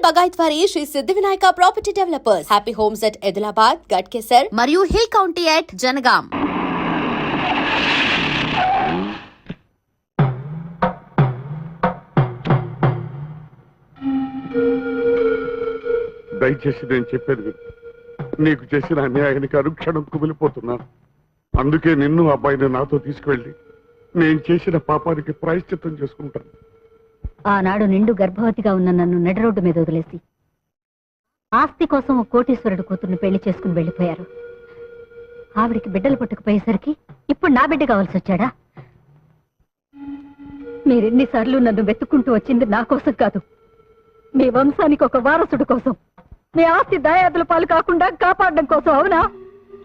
Pagaitwari Sri Siddhivinayaka Property Developers. Happy Homes at Edilabad, Gadkesar, మరియు Hill County at Janagam. దయచేసి నేను చెప్పేది విను. నీకు చేసిన అన్యాయానికి అనుక్షణం కుమిలిపోతున్నాను. అందుకే నిన్ను అబ్బాయిని నాతో తీసుకువెళ్ళి నేను చేసిన పాపానికి ప్రాయశ్చిత్తం చేసుకుంటాను. ఆనాడు నిండు గర్భవతిగా ఉన్న నన్ను నడి రోడ్డు మీద వదిలేసి ఆస్తి కోసం ఓ కోటీశ్వరుడు కూతుర్ని పెళ్లి చేసుకుని వెళ్ళిపోయారు. ఆవిడికి బిడ్డలు పుట్టకపోయేసరికి ఇప్పుడు నా బిడ్డ కావాల్సి వచ్చాడా? మీరెన్నిసార్లు నన్ను వెతుక్కుంటూ వచ్చింది నా కోసం కాదు, మీ వంశానికి ఒక వారసుడు కోసం, మీ ఆస్తి దాయాదుల పాలు కాకుండా కాపాడడం కోసం. అవునా?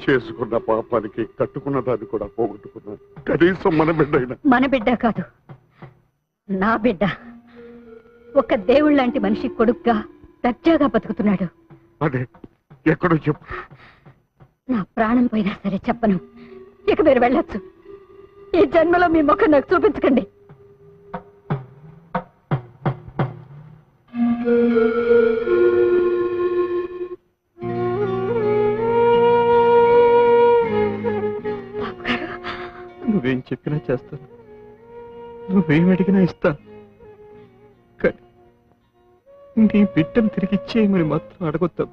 చేసుకున్న పాపానికి కట్టుకున్న దాన్ని కూడా పోగొట్టుకున్నాను. కనీసం మన బిడ్డ అయినా. మన బిడ్డ కాదు, నా బిడ్డ. ఒక దేవుళ్ళ లాంటి మనిషి కొడుగ్గా దర్జాగా బతుకుతున్నాడు. అదే ఎక్కడో చెప్పు. నా ప్రాణం పోయినా సరే చెప్పను. ఇక మీరు వెళ్ళొచ్చు. ఈ జన్మలో మీ ముఖం నాకు చూపించకండి. నువ్వేం చెప్పినా చేస్తాను, నువ్వేం అడిగినా ఇస్తాను. కానీ నీ బిడ్డను తిరిగి ఇచ్చేయమని మాత్రం అడగొద్దాం.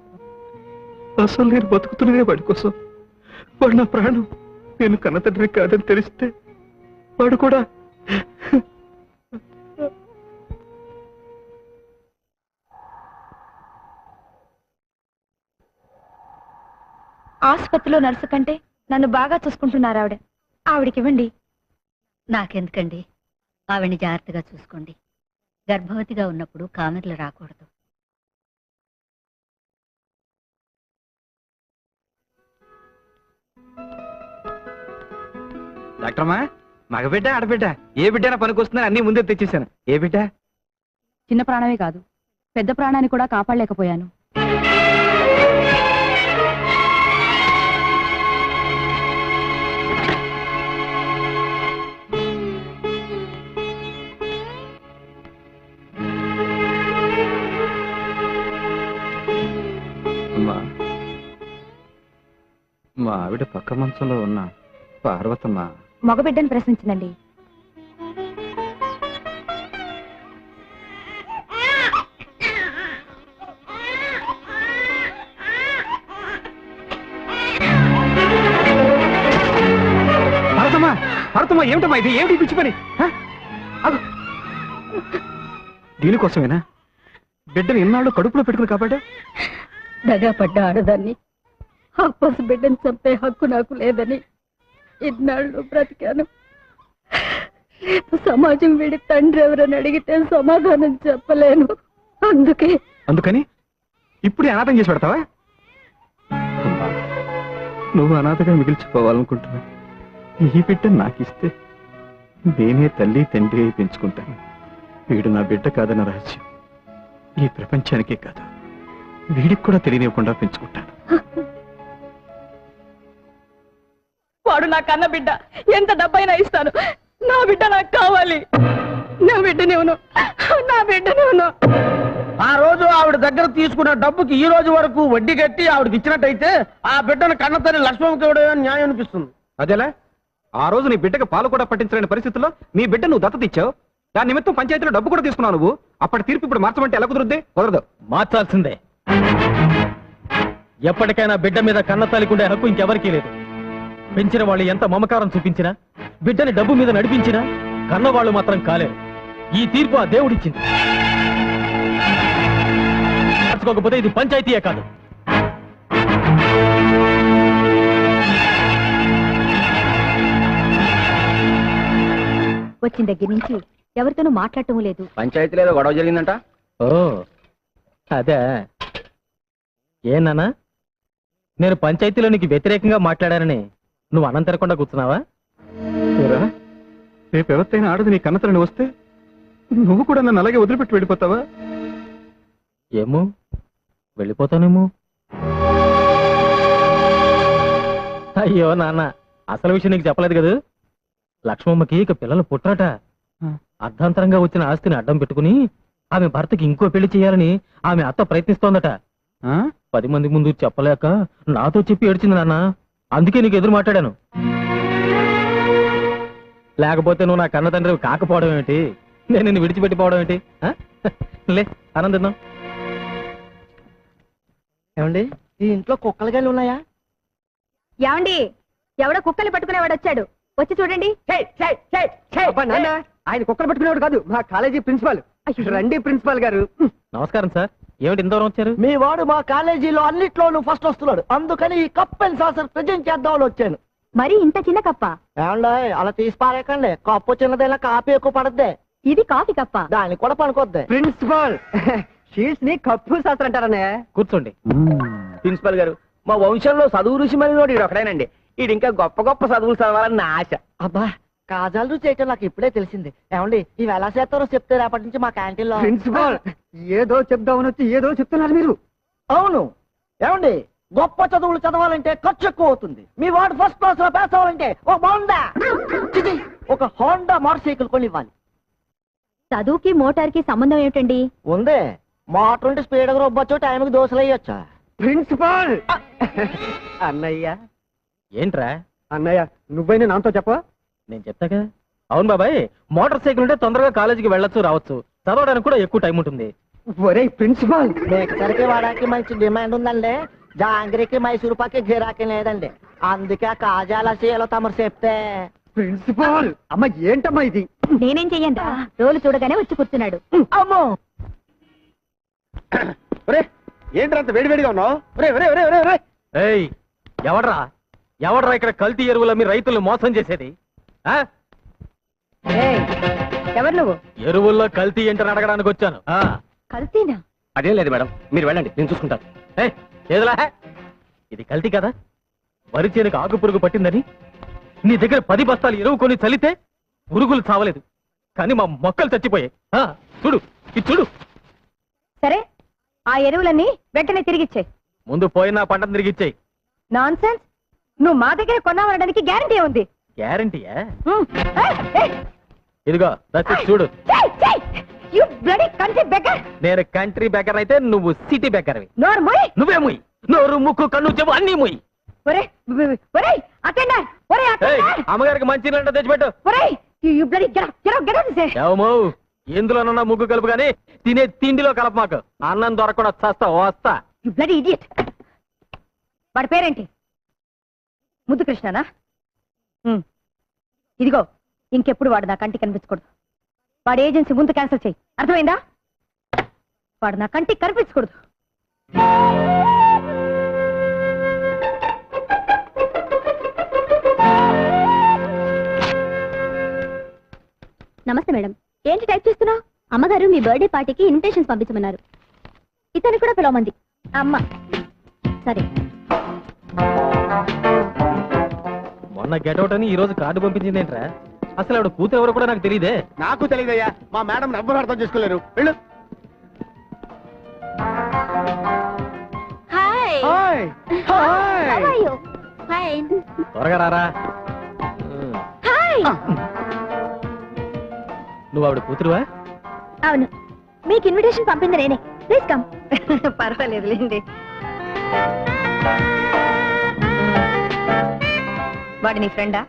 అసలు నేను బతుకుతున్నదే వాడి కోసం. వాడు నా ప్రాణం. నేను కన్నతండ్రి కాదని తెలిస్తే వాడు కూడా. ఆసుపత్రిలో నర్సు కంటే నన్ను బాగా చూసుకుంటున్నారు ఆవిడ. ఆవిడకివ్వండి. నాకెందుకండి? ఆవిడ్ని జాగ్రత్తగా చూసుకోండి. గర్భవతిగా ఉన్నప్పుడు కామెర్లు రాకూడదు. డాక్టర్మా, మగబిడ్డ ఆడబిడ్డ ఏ బిడ్డ పనికొస్తుందని అన్ని ముందే తెచ్చేసాను. ఏ బిడ్డ? చిన్న ప్రాణమే కాదు, పెద్ద ప్రాణాన్ని కూడా కాపాడలేకపోయాను. మా ఆవిడ పక్క మంచంలో ఉన్న పార్వతమ్మ మగబిడ్డను ప్రశ్నించిందండి. పార్వతమ్మ, పార్వతమ్మ, ఏమిటమ్మా ఇది? ఏమిటి పిచ్చి పని? దీనికోసమేనా బిడ్డను ఎన్నాళ్ళు కడుపులో పెట్టుకుని కాబట్టి? దగా పడ్డ ఆడదాన్ని ఆ పసి బిడ్డను చంపే హక్కు నాకు లేదని ఇన్నాళ్ళు బ్రతికాను. రేపు సమాజం వీడి తండ్రి ఎవరని అడిగితే సమాధానం చెప్పలేను. అందుకని ఇప్పుడు అనాథం చేసి పెడతావా? నువ్వు అనాథగా మిగిల్చిపోవాలనుకుంటున్నావు. ఈ బిడ్డ నాకిస్తే నేనే తల్లి తండ్రి అయి పెంచుకుంటాను. వీడు నా బిడ్డ కాదన్న రహస్యం ఈ ప్రపంచానికే కాదు, వీడికి కూడా తెలియనివ్వకుండా పెంచుకుంటాను. వాడు నా కన్న బిడ్డ. ఎంత డబ్బైనా ఇస్తాను. నా బిడ్డ నాకు కావాలి. నా బిడ్డనేవును, నా బిడ్డనేవును. ఆ రోజు ఆవిడ దగ్గర తీసుకున్న డబ్బుకి ఈ రోజు వరకు వడ్డీ కట్టి ఆవిడకి ఇచ్చినట్టయితే ఆ బిడ్డను కన్నతల్లి లక్ష్మమ్మకి ఇవ్వడం న్యాయం అనిపిస్తుంది. అదేలా? ఆ రోజు నీ బిడ్డకు పాలు కూడా పట్టించలేని పరిస్థితుల్లో నీ బిడ్డ నువ్వు దత్తత ఇచ్చావు. దాని నిమిత్తం పంచాయతీలో డబ్బు కూడా తీసుకున్నావు నువ్వు. అప్పటి తీర్పు ఇప్పుడు మార్చమంటే ఎలా కుదురుద్ది? కుదరదు. మార్చాల్సిందే. ఎప్పటికైనా బిడ్డ మీద కన్నతల్లికుండే హక్కు ఇంకెవరికీ లేదు. పెంచిన వాళ్ళు ఎంత మమకారం చూపించినా, బిడ్డని డబ్బు మీద నడిపించినా కన్నవాళ్ళు మాత్రం కాలేరు. ఈ తీర్పు ఆ దేవుడిచ్చింది. మార్చుకోకపోతే ఇది పంచాయతీయే కాదు. వచ్చిన దగ్గర నుంచి ఎవరితోనూ మాట్లాడటం లేదు. పంచాయతీలో ఏదో గొడవ జరిగిందంట. ఓ అదే. ఏనా నేను పంచాయతీలో నీకు వ్యతిరేకంగా మాట్లాడానని నువ్వు అన్నం తినకుండా కూర్చున్నావా? రేపు ఎవరితైనా ఆడది నీ కన్నతలని వస్తే నువ్వు కూడా నన్ను అలాగే వదిలిపెట్టి వెళ్ళిపోతావా? ఏమో, వెళ్ళిపోతానేమో. అయ్యో నాన్న, అసలు విషయం నీకు చెప్పలేదు కదా. లక్ష్మమ్మకి ఇక పిల్లలు పుట్టరట. అర్ధాంతరంగా వచ్చిన ఆస్తిని అడ్డం పెట్టుకుని ఆమె భర్తకి ఇంకో పెళ్లి చేయాలని ఆమె అత్త ప్రయత్నిస్తోందట 10 మంది ముందు చెప్పలేక నాతో చెప్పి ఏడ్చింది నాన్న. అందుకే నీకు ఎదురు మాట్లాడాను. లేకపోతే నువ్వు నా కన్న తండ్రి కాకపోవడం ఏమిటి, నేను నిన్ను విడిచిపెట్టిపోవడం ఏంటి? లే ఆనందిద్దాం. ఏమండి ఈ ఇంట్లో కుక్కలు గాలి ఉన్నాయా? ఏమండి ఎవడో కుక్కలు పట్టుకునేవాడు వచ్చాడు, వచ్చి చూడండి. అబ్బా నాన్న, ఆయన కుక్కలు పట్టుకునేవాడు కాదు, మా కాలేజీ ప్రిన్సిపాల్. రండి ప్రిన్సిపాల్ గారు. నమస్కారం సార్. ఏమిటి ఇంత దూరం వచ్చారు? మీ వాడు మా కాలేజీలో అన్నిట్లోనూ ఫస్ట్ వస్తున్నాడు, అందుకని ఈ కప్ అండ్ సాసర్ ప్రజెంట్ చేద్దామని వచ్చాను. మరి ఇంత చిన్న కప్ప? ఏమండి అలా తీసి పారేకండి, కప్పు చిన్నదైనా కాపీ ఎక్కువ పడద్దే. ఇది కాఫీ కప్ప. దానికి కూడా పనుకోద్ది. ప్రిన్సిపాల్ షీట్స్ ని కప్పు శాస్త్రం అంటారనే. కూర్చోండి. ప్రిన్సిపల్ గారు, మా వంశంలో చదువు రుచి మరి ఒకడేనండి. ఈడు ఇంకా గొప్ప గొప్ప చదువులు చదవాలని నా ఆశ. అబ్బా కాజాలు రుచి చేయటం నాకు ఇప్పుడే తెలిసింది. ఏమండి ఇవి ఎలా చేస్తారో చెప్తే రేపటి నుంచి మా క్యాంటీన్ లో. ప్రిన్సిపాల్ ఏదో చెప్దామని వచ్చి ఏదో చెప్తున్నారు మీరు. అవును ఏమండి, గొప్ప చదువులు చదవాలంటే ఖర్చు ఎక్కువ అవుతుంది. మీ వాడు ఫస్ట్ క్లాస్ లో పాస్ అవ్వాలంటే ఓ బాగుందా ఒక హోండా మోటార్ సైకిల్ కొని ఇవ్వాలి. చదువుకి మోటార్ కి సంబంధం ఏమిటండి? ఉందే, మోటార్ ఉంటే స్పీడ్ గా రొబ్బొచ్చు, టైంకి దోశలు వేయొచ్చా. ప్రిన్సిపాల్ అన్నయ్య. ఏంట్రా? అన్నయ్య నువ్వైనా నాతో చెప్ప. నేను చెప్తాగా. అవును బాబాయ్, మోటార్ సైకిల్ ఉంటే తొందరగా కాలేజీకి వెళ్ళొచ్చు, రావచ్చు, చదవడానికి కూడా ఎక్కువ టైం ఉంటుంది. ఒరే ప్రిన్సిపాల్, మిక్సర్కి వాడానికి మంచి డిమాండ్ ఉందండి, జాంగ్రీకి మైసూరు పాకి గిరాకీ లేదండి, అందుకే ఆ కాజాల చేయాలో తమరు చెప్తే. ప్రిన్సిపాల్ అమ్మ ఏంటమ్మా ఇది? నేనేం చెయ్యండి, రోలు చూడగానే వచ్చి కూర్చున్నాడు. అమ్మో ఏంటంత వేడివేడిగా ఉన్నావు? ఏయ్, ఎవడ్రా ఎవడ్రా ఇక్కడ కల్తీ ఎరువుల మీ రైతులను మోసం చేసేది? ఆ? ఎవరు నువ్వు? ఎరువుల్లో కల్తీ ఏంటని అడగడానికి వచ్చాను. కల్తీనా? అదేం లేదు మేడం, మీరు వెళ్ళండి, నేను చూసుకుంటాను. ఏయ్, ఏదిలా? ఇది కల్తీ కదా? వరి చేనుకు ఆకు పురుగు పట్టిందని నీ దగ్గర 10 బస్తాలు ఎరువు కొని చల్లితే పురుగులు చావలేదు, కానీ మా మొక్కలు చచ్చిపోయాయి. చూడు, ఇది చూడు. సరే ఆ ఎరువులన్నీ వెంటనే తిరిగిచ్చే. ముందు పోయిన పంటను తిరిగిచ్చేయి. నాన్ సెన్స్, నువ్వు మా దగ్గర కొన్నావనడానికి గ్యారంటీ ఉంది. గ్యారంటీయా? ఇదిగో దట్ చూడు. నేను కంట్రీ బెకర్ అయితే నువ్వు సిటీ బెకర్వి. నువ్వే ముయ్, నోరు ముక్కు కన్ను చెవు అన్ని ముయ్. అమ్మగారికి మంచి నీళ్ళ తెచ్చిపెట్టు. ఎందులోనన్నా ముగ్గు కలుపు గానీ తినే తిండిలో కలప మాకు. అన్నం దొరకకుండా చస్తా వస్తా. వాడి పేరేంటి? ముద్దు కృష్ణనా? ఇదిగో ఇంకెప్పుడు వాడు నా కంటికి కనిపించకూడదు. వాడి ఏజెన్సీ ముందు క్యాన్సిల్ చేయి, అర్థమైందా? వాడు నా కంటికి కనిపించకూడదు. నమస్తే మేడం. ఏంటి టైప్ చేస్తున్నావు? అమ్మగారు మీ బర్త్డే పార్టీకి ఇన్విటేషన్స్ పంపించమన్నారు. ఇతను కూడా పిలవమంది అమ్మ. సరే. మొన్న గెటౌట్ అని ఈ రోజు కార్డు పంపించింది ఏంట్రా? అసలు ఆవిడ కూతురు ఎవరు కూడా నాకు తెలియదే. నాకు తెలియదయ్యా, మా మేడం ఎవ్వరు అర్థం చేసుకోలేరు. వెళ్ళు. హాయ్. త్వరగా రారా. నువ్వు ఆవిడ కూతురువా? అవును, మీకు ఇన్విటేషన్ పంపింది నేనే. Please come. పర్వాలేదులేండి. వాడు నీ ఫ్రెండా?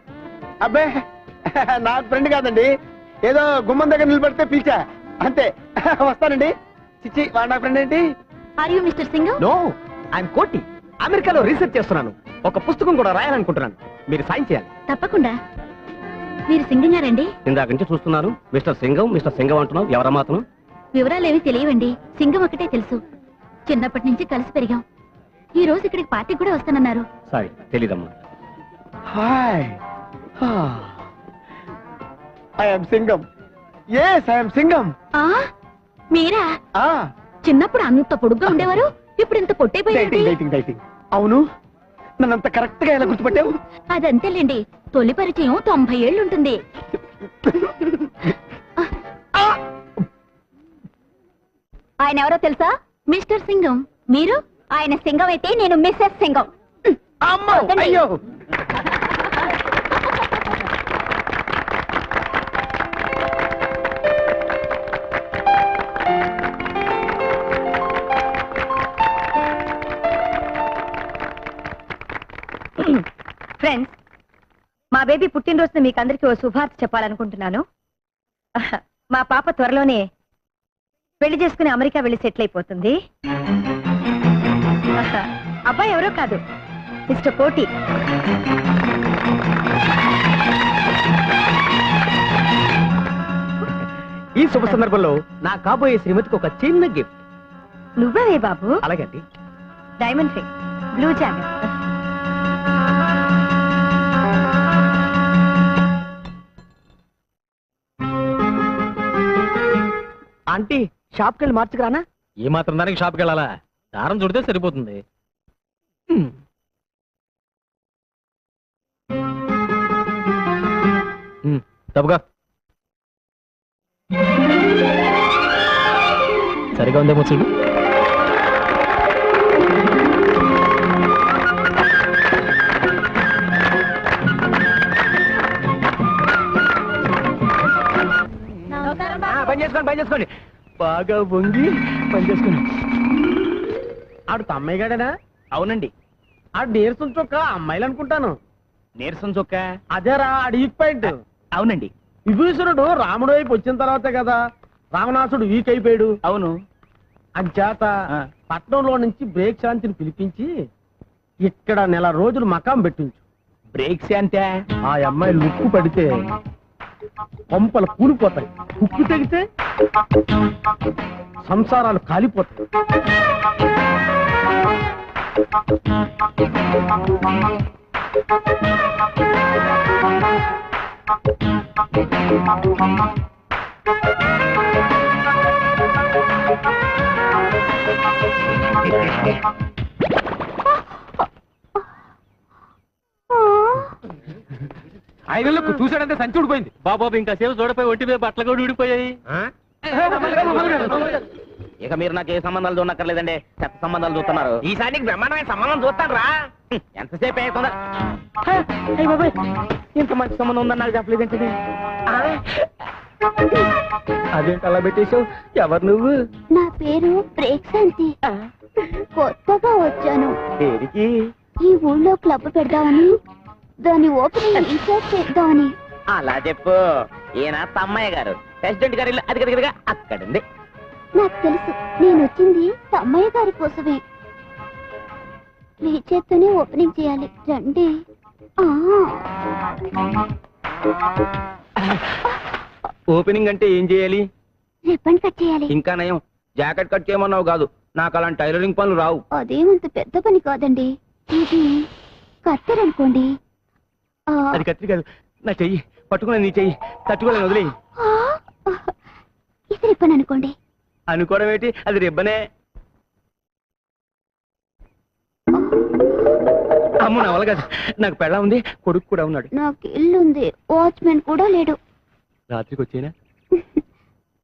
అబ్బే నాకు ఫ్రెండ్ కాదండి, ఏదో గుమ్మం దగ్గర నిలబడితే పిలిచా అంతే. వస్తానండి. చిచ్చి, వాడు నా ఫ్రెండ్ ఏంటి? Are you mister Singam? No, I'm Koti. అమెరికాలో రీసెర్చ్ చేస్తున్నాను, ఒక పుస్తకం కూడా రాయాలనుకుంటున్నాను, మీరు సాయం చేయాలి. తప్పకుండా. మీరు సింగం గారండి? ఇందాక నుంచి చూస్తున్నాను. మిస్టర్ సింగం అంటున్నావు, ఎవరా మాత్రం? వివరాలేవి తెలియవండి, సింగం ఒకటే తెలుసు. చిన్నప్పటి నుంచి కలిసి పెరిగాం. ఈ రోజు ఇక్కడికి పార్టీ కూడా వస్తానన్నారు. సారీ, తెలీదమ్మా. Hi, I'm Singam. yes I'm Singam. మీరా? చిన్నప్పుడు అంత పొడుగ్గా ఉండేవారు, ఇప్పుడు ఇంత పొట్టైపోయారు. అవును, నన్నంత కరెక్ట్ గా ఎలా గుర్తుపట్టావు? అదంతేలేండి, తొలి పరిచయం 90 ఏళ్ళు ఉంటుంది. ఆయన ఎవరో తెలుసా? మిస్టర్ సింగం. మీరు? ఆయన సింగం అయితే నేను మిస్సెస్ సింగం. అమ్మో, అయ్యో. ఫ్రెండ్స్, మా బేబీ పుట్టినరోజున మీకు అందరికీ ఓ శుభార్త చెప్పాలనుకుంటున్నాను. మా పాప త్వరలోనే పెళ్లి చేసుకుని అమెరికా వెళ్ళి సెటిల్ అయిపోతుంది. అబ్బాయి ఎవరో కాదు, మిస్టర్ కోటి. ఈ శుభ సందర్భంలో నా కాబోయే శ్రీమతికి ఒక చిన్న గిఫ్ట్. నువ్వే బాబు. అలాగండి. Diamond ring, blue jacket. Aunty షాప్కి వెళ్ళి మార్చుకురానా? ఏ మాత్రం దానికి షాప్కి వెళ్ళాలా? దారం చుడితే సరిపోతుంది. తప్పుగా సరిగా ఉందేమో చూడు. పని చేసుకోండి బాగా వంగి పని చేసుకోండి. ఆడు తమ్మయ్య గాడనా? అవునండి. ఆడు నీరసం చొక్క అమ్మాయిలు అనుకుంటాను. నీరసం చొక్క అదేరా ఆడు వీక్ పాయింట్. అవునండి. విభీషణుడు రాముడు వైపు వచ్చిన తర్వాతే కదా రావణాసుడు వీక్ అయిపోయాడు. అవును. అంచేత పట్నంలో నుంచి బ్రేక్ శాంతిని పిలిపించి ఇక్కడ నెల రోజులు మకాం పెట్టించు. బ్రేక్ శాంతి ఆ అమ్మాయి లుక్కు పడితే పంపలు కూలిపోతాయి, ఉప్పు తెగితే సంసారాలు కాలిపోతాయి. ఐదులకు చూసాడంటే సంచి ఊడిపోయింది. బాబు ఇంకా సేపు చూడపోయి ఒంటి మీద బట్టలు కూడా ఊడిపోయాయి. ఇక మీరు నాకు ఏ సంబంధాలు చూడక్కర్లేదండి, చెత్త సంబంధాలు చూస్తున్నారు. ఈసారి నీకు బ్రహ్మాండమైన సంబంధం చూస్తాను రా. ఎంతసేపు అవుతుందా? ఇంత మంచి సంబంధం ఉందని నాకు చెప్పలేదేంటి? అదేంటి అలా పెట్టేశావు? ఎవరు నువ్వు? నా పేరు బ్రేక్ శాంతి. కొత్తగా వచ్చాను. పేరుకి ఈ ఊళ్ళో క్లబ్ పెడదామని, దాని ఓపెనింగ్ రీసెర్చ్ చేద్దామని. అలా చెప్పు. ఈయన తమ్మయ్య గారు, ప్రెసిడెంట్ గారి ఇల్లు అది కదిగా అక్కడుంది. నాకు తెలుసు, నేను వచ్చింది తమ్మయ్య గారి కోసమే. మీ చేత్తోనే ఓపెనింగ్ చేయాలి, రండి. ఓపెనింగ్ అంటే ఏం చేయాలి? రిబ్బన్ కట్ చేయాలి. ఇంకా నయం, జాకెట్ కట్ చేయమన్నావు కాదు. నాకు అలాంటి టైలరింగ్ పనులు రావు. అదేమంత పెద్ద పని కాదండి. ఇది కత్తెరనుకోండి. అది కత్తి కాదు, నా చెయ్యి పట్టుకున్నా. నీ చెయ్యి తట్టుకోలేను, వదిలే. ఇది రిబ్బన్ అనుకోండి. అనుకోవడం ఏంటి, అది రిబ్బనే. అమ్మ నా వల్ల కాదు, నాకు పెళ్ళ ఉంది, కొడుకు కూడా ఉన్నాడు. నాకు ఇల్లుంది, వాచ్మెన్ కూడా లేడు. రాత్రికి వచ్చేనా?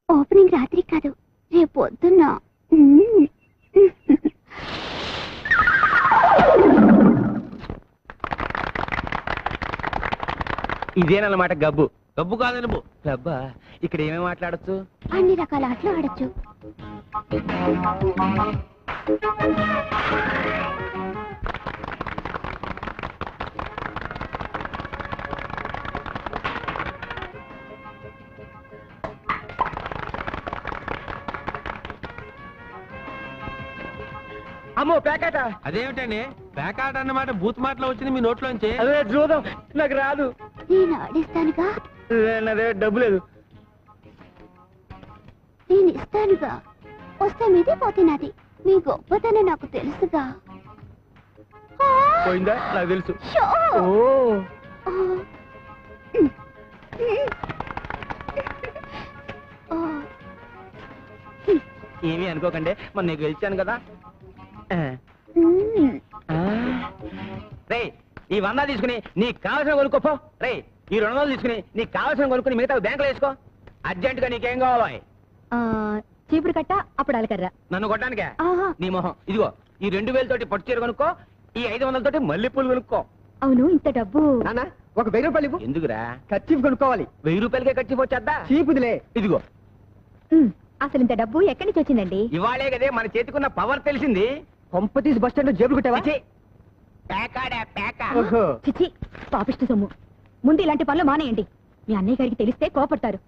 ఓపెనింగ్ రాత్రి కాదు, రేపు పొద్దున్న. ఇదేనమాట గబ్బు. గబ్బు కాదు నువ్వు గబ్బా. ఇక్కడ ఏమేమి మాట్లాడచ్చు? అన్ని రకాల ఆటలు ఆడచ్చు. అమ్మో ప్యాకెట. అదేమిటండి ప్యాకాట్ అన్నమాట బూత్ మాటలో వచ్చింది మీ నోట్లోంచి? అదే చూద్దాం, నాకు రాదు. నేను ఆడిస్తానుగా. అదే డబ్బు లేదు. నేను ఇస్తానుగా. వస్తే మీది, పోతే నాది. మీ గొప్పతనం నాకు తెలుసుగా. పోయిందా? నాకు తెలుసు. షో! ఓ ఏమీ అనుకోకండి, మొన్న నీకు గెలిచాను కదా. రే ఈ 100 తీసుకుని నీకు కావాల్సిన కొనుక్కోపో. రే ఈ 200 తీసుకుని నీకు కావాల్సిన కొనుక్కుని మిగతా బ్యాంకులో వేసుకో. అర్జెంట్ గా నీకేం కావాలి? చీపురు కట్ట, అప్పుడు అలకర్రా. నన్ను కొట్టడానికే? ఆహా. నీ మొహం. ఇదిగో ఈ 2000 తోటి పట్టు చీర కొనుక్కో, ఈ 500 తోటి మల్లెపూలు కొనుక్కో. అవును, ఇంత డబ్బు. ఒక 1000 రూపాయలు ఎందుకురా? ఖర్చు కొనుక్కోవాలి. 1000 రూపాయలకే ఖర్చు వచ్చేద్దా? చీపుదిలే. ఇదిగో అసలు ఇంత డబ్బు ఎక్కడి నుంచి వచ్చిందండి? ఇవాళే కదే మన చేతికున్న పవర్ తెలిసింది. కొంప తీసి బస్ స్టాండ్ లో జేబులు కుట్టావా? ఛీ! చిచి పాపిష్టి సొమ్ము. ముందు ఇలాంటి పనులు మానేయండి. మీ అన్నయ్య గారికి తెలిస్తే కోపడతారు.